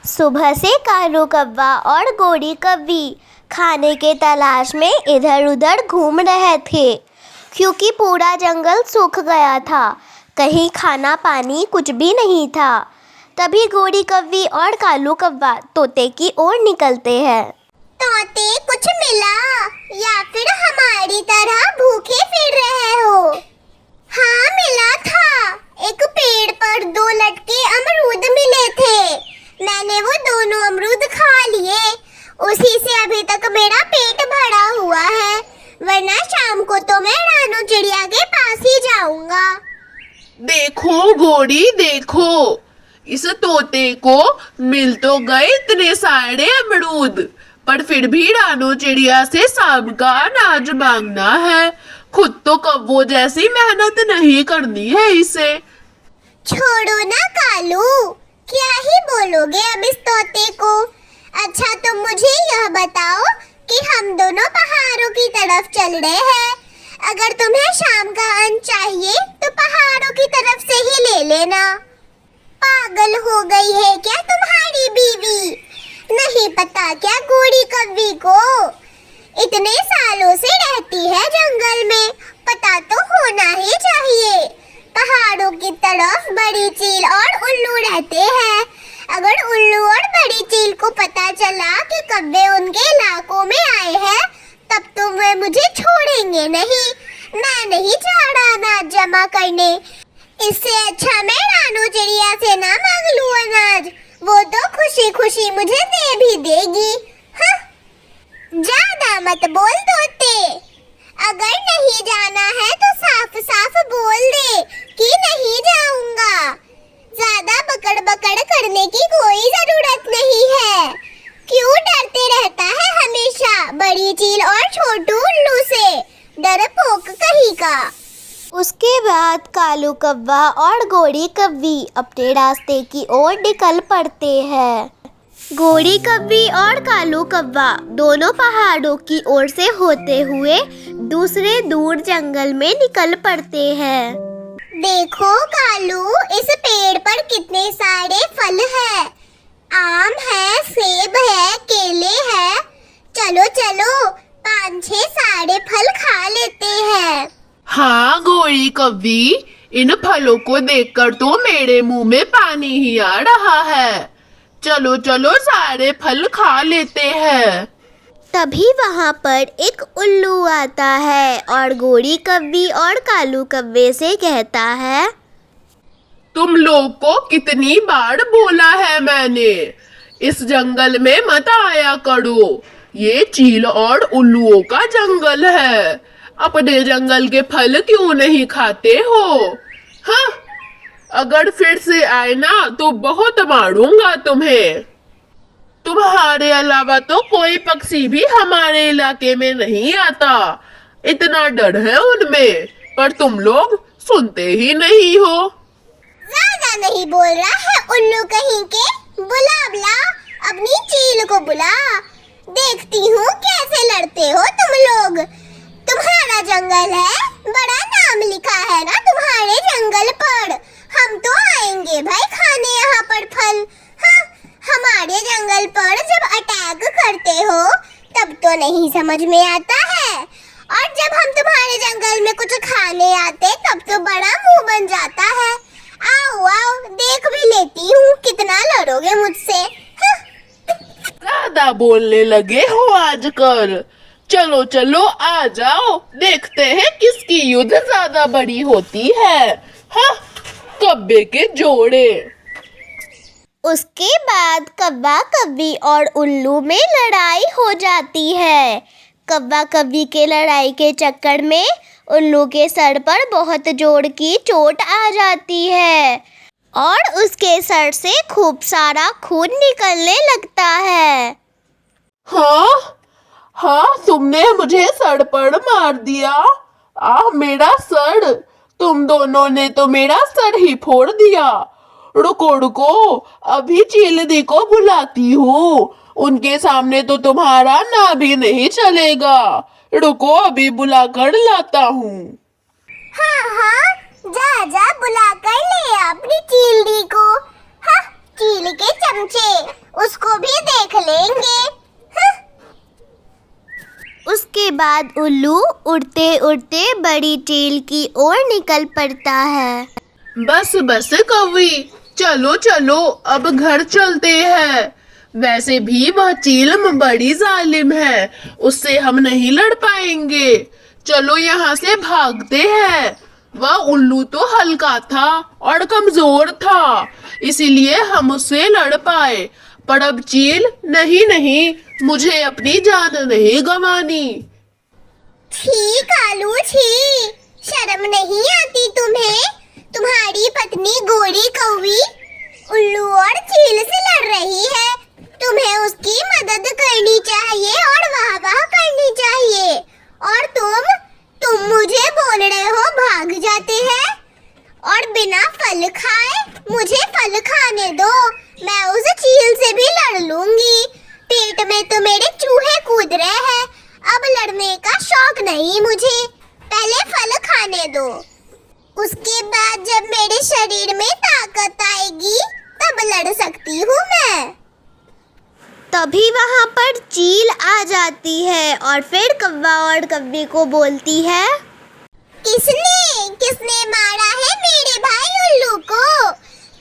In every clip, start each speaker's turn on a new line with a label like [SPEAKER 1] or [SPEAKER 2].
[SPEAKER 1] सुबह से कालू कौवा और गोरी कौवी खाने के तलाश में इधर उधर घूम रहे थे, क्योंकि पूरा जंगल सूख गया था। कहीं खाना पानी कुछ भी नहीं था। तभी गोरी कौवी और कालू कौवा तोते की ओर निकलते हैं।
[SPEAKER 2] तोते, कुछ मिला या फिर हमारी तरह भूखे फिर रहे हो? हाँ, मिला था। एक पेड़ पर 2 लटके अमरूद मिले थे। मैंने वो दोनों अमरूद खा लिए। उसी से अभी तक मेरा पेट भरा हुआ है, वरना शाम को तो मैं रानू चिड़िया के पास ही जाऊंगा।
[SPEAKER 3] देखो गोरी, देखो, इस तोते को मिल तो गए इतने सारे अमरूद, पर फिर भी रानू चिड़िया से शाम का अनाज मांगना है। खुद तो कौवों जैसी मेहनत नहीं करनी है इसे।
[SPEAKER 2] छोड़ो ना कालू, क्या ही बोलोगे अब इस तोते को। अच्छा, तुम मुझे यह बताओ कि हम दोनों पहाड़ों की तरफ चल रहे हैं। अगर तुम्हें शाम का अन्न चाहिए तो पहाड़ों की तरफ से ही ले लेना। पागल हो गई है क्या तुम्हारी बीवी? नहीं पता क्या गोरी कौवी को? इतने सालों से रहती है जंगल में, पता तो होना ही चाहिए। पहाड़ों की तरफ बड़ी चील और उल्लू रहते हैं। अगर उल्लू और बड़ी चील को पता चला कि कौवे उनके इलाकों में आए हैं, तब तो वे मुझे छोड़ेंगे नहीं। मैं नहीं जा रहा अनाज जमा करने। इससे अच्छा मैं रानू चिड़िया से ना मांग लूं अनाज, वो तो खुशी खुशी मुझे दे भी देगी। हाँ? ज्यादा मत बोल तोते। अगर नहीं जाना है तो साफ साफ बोल दे कि नहीं जाऊंगा। ज्यादा बकड़ बकड़ करने की कोई जरूरत नहीं है। क्यों डरते रहता है हमेशा बड़ी चील और छोटू उल्लू से? डरपोक कहीं का।
[SPEAKER 1] उसके बाद कालू कौवा और गोरी कौवी अपने रास्ते की ओर निकल पड़ते हैं। गोरी कौवी और कालू कौवा दोनों पहाड़ों की ओर से होते हुए दूसरे दूर जंगल में निकल पड़ते हैं।
[SPEAKER 2] देखो कालू, इस पेड़ पर कितने सारे फल हैं। आम है, सेब है, केले है। चलो चलो, 5-6 सारे फल खा लेते हैं।
[SPEAKER 3] हाँ गोरी कौवी, इन फलों को देखकर तो मेरे मुंह में पानी ही आ रहा है। चलो चलो, सारे फल खा लेते हैं।
[SPEAKER 1] तभी वहाँ पर एक उल्लू आता है और गोरी कौवी और कालू कौवे से कहता है,
[SPEAKER 3] तुम लोग को कितनी बार बोला है मैंने, इस जंगल में मत आया करो। ये चील और उल्लुओं का जंगल है। अपने जंगल के फल क्यों नहीं खाते हो? हाँ, अगर फिर से आए ना तो बहुत मारूंगा तुम्हें। तुम्हारे अलावा तो कोई पक्षी भी हमारे इलाके में नहीं आता। इतना डर है उनमें, पर तुम लोग सुनते ही नहीं हो।
[SPEAKER 2] ज्यादा नहीं बोल रहा है उल्लू कहीं के। बुला अपनी चील को बुला। देखती हूँ कैसे लड़ते हो तुम लोग। तुम्हारा जंगल है, बड़ा नाम लिखा है ना तुम्हारे जंगल पर। हम तो आएंगे भाई खाने यहाँ पर फल। हाँ, हमारे जंगल पर जब अटैक करते हो तब तो नहीं समझ में आता है, और जब हम तुम्हारे जंगल में कुछ खाने आते तब तो बड़ा मुंह बन जाता है। आओ आओ, देख भी लेती हूँ कितना लड़ोगे मुझसे। हाँ?
[SPEAKER 3] ज्यादा बोलने लगे हो आजकल। चलो चलो, आ जाओ, देखते हैं किसकी युद्ध ज्यादा बड़ी होती है। हाँ, कब्बे के जोड़े।
[SPEAKER 1] उसके बाद कौवा कौवी और उल्लू में लड़ाई हो जाती है। कौवा कौवी के लड़ाई के चक्कर में उल्लू के सर पर बहुत जोर की चोट आ जाती है और उसके सर से खूब सारा खून निकलने लगता है।
[SPEAKER 3] हाँ हाँ, तुमने मुझे सर पर मार दिया। मेरा सर! तुम दोनों ने तो मेरा सर ही फोड़ दिया। रुको रुको, अभी चीलनी को बुलाती हूँ। उनके सामने तो तुम्हारा ना भी नहीं चलेगा। रुको, अभी बुला कर लाता हूँ।
[SPEAKER 2] हाँ हाँ, जा जा बुला कर ले अपनी चीलनी को। हाँ, स्टील के चमचे, उसको भी देख लेंगे।
[SPEAKER 1] उसके बाद उल्लू उड़ते उड़ते बड़ी चील की ओर निकल पड़ता है।
[SPEAKER 3] बस बस कौवी, चलो चलो अब घर चलते हैं। वैसे भी वह चील बड़ी जालिम है, उससे हम नहीं लड़ पाएंगे। चलो यहाँ से भागते हैं। वह उल्लू तो हल्का था और कमजोर था, इसीलिए हम उससे लड़ पाए। पर अब चील, नहीं नहीं, मुझे अपनी जान नहीं गंवानी।
[SPEAKER 2] छी कालू छी, शर्म नहीं आती तुम्हें? तुम्हारी पत्नी गोरी कौवी उल्लू और चील से लड़ रही है। तुम्हें उसकी मदद करनी चाहिए और वाह करनी चाहिए। और तुम मुझे बोल रहे हो भाग जाते हैं, और बिना फल खाए मुझे फल खाने दो। मैं उस चील से भी लड़ लूंगी। पेट में तो मेरे चूहे कूद रहे हैं, अब लड़ने का शौक नहीं मुझे। पहले फल खाने दो, उसके बाद जब मेरे शरीर में ताकत आएगी तब लड़ सकती हूँ मैं।
[SPEAKER 1] तभी वहाँ पर चील आ जाती है और फिर कौवा और कौवी को बोलती है,
[SPEAKER 2] किसने मारा है मेरे भाई उल्लू को?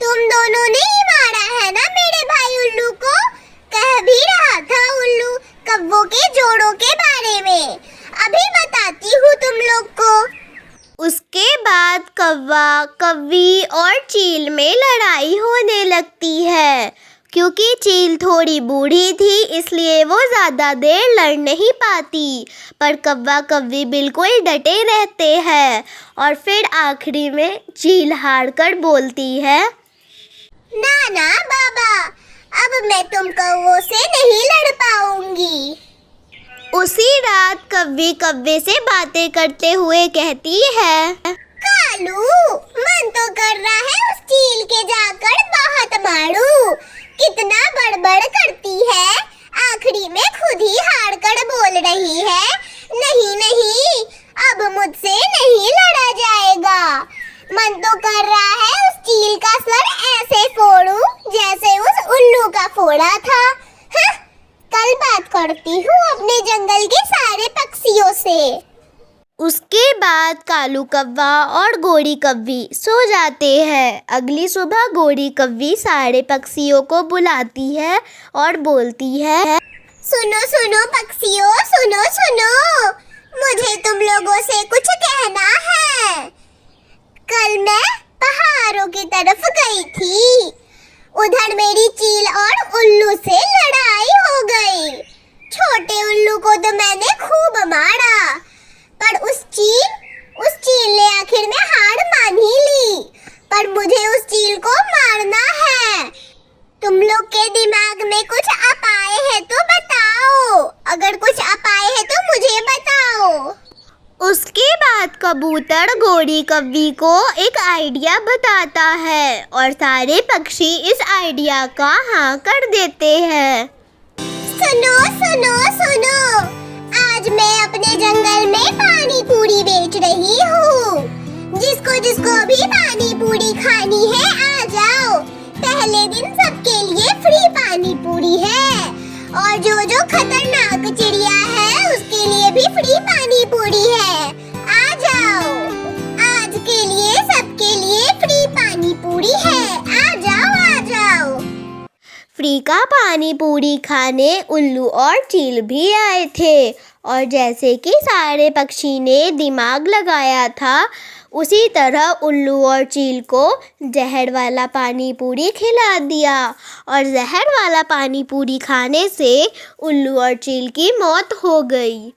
[SPEAKER 2] तुम दोनों ने ही मारा है ना मेरे भाई उल्लू को? कह भी रहा था उल्लू कौवों के जोड़ों के बारे में। अभी बताती हूँ तुम लोग को।
[SPEAKER 1] उसके बाद कौवा कौवी और चील में लड़ाई होने लगती है। क्योंकि चील थोड़ी बूढ़ी थी, इसलिए वो ज़्यादा देर लड़ नहीं पाती। पर कौवा कौवी बिल्कुल डटे रहते हैं और फिर आखिरी में चील हार कर बोलती है,
[SPEAKER 2] ना बाबा, अब मैं तुम कौवों से नहीं लड़ पाऊंगी।
[SPEAKER 1] उसी रात कौवी कौवे से बातें करते हुए कहती है,
[SPEAKER 2] कालू, मन तो कर रहा है उस चील के जाकर बहुत मारूं। कितना बड़बड़ करती है, आखिरी में खुद ही हार कर बोल रही है, नहीं, अब मुझसे नहीं लड़ा जाएगा। मन तो कर रहा है उस चील का सर ऐसे फोड़ूं जैसे उस उल्लू का फोड़ा था। कल बात करती हूँ अपने जंगल के सारे पक्षियों से।
[SPEAKER 1] उसके बाद कालू कौवा और गोरी कौवी सो जाते हैं। अगली सुबह गोरी कौवी सारे पक्षियों को बुलाती है और बोलती है,
[SPEAKER 2] सुनो पक्षियों, सुनो, मुझे तुम लोगों से कुछ कहना है। कल मैं पहाड़ों की तरफ गई थी, उधर मेरी चील और उल्लू से लड़ाई हो गई। छोटे उल्लू को तो मैंने खूब मारा, पर उस चील ने आखिर में हार मान ही ली। पर मुझे उस चील को मारना है। तुम लोग के दिमाग में कुछ अपाए है तो बताओ, अगर कुछ अपाए है तो मुझे बताओ।
[SPEAKER 1] उसके बाद कबूतर गोरी कौवी को एक आइडिया बताता है और सारे पक्षी इस आइडिया का हाँ कर देते हैं।
[SPEAKER 2] सुनो, आज मैं अपने जंगल में पानी पूरी बेच रही हूँ। जिसको भी पानी पूरी खानी है आ जाओ। पहले दिन सबके लिए फ्री पानी पूरी है, और जो खतरनाक चिड़िया है उसके लिए भी फ्री पानी पूरी है। आ जाओ, आज के लिए सबके लिए फ्री पानी पूरी है। आ जाओ।
[SPEAKER 1] फ्री का पानी पूरी खाने उल्लू और चील भी आए थे और जैसे कि सारे पक्षी ने दिमाग लगाया था, उसी तरह उल्लू और चील को जहर वाला पानी पूरी खिला दिया और जहर वाला पानी पूरी खाने से उल्लू और चील की मौत हो गई।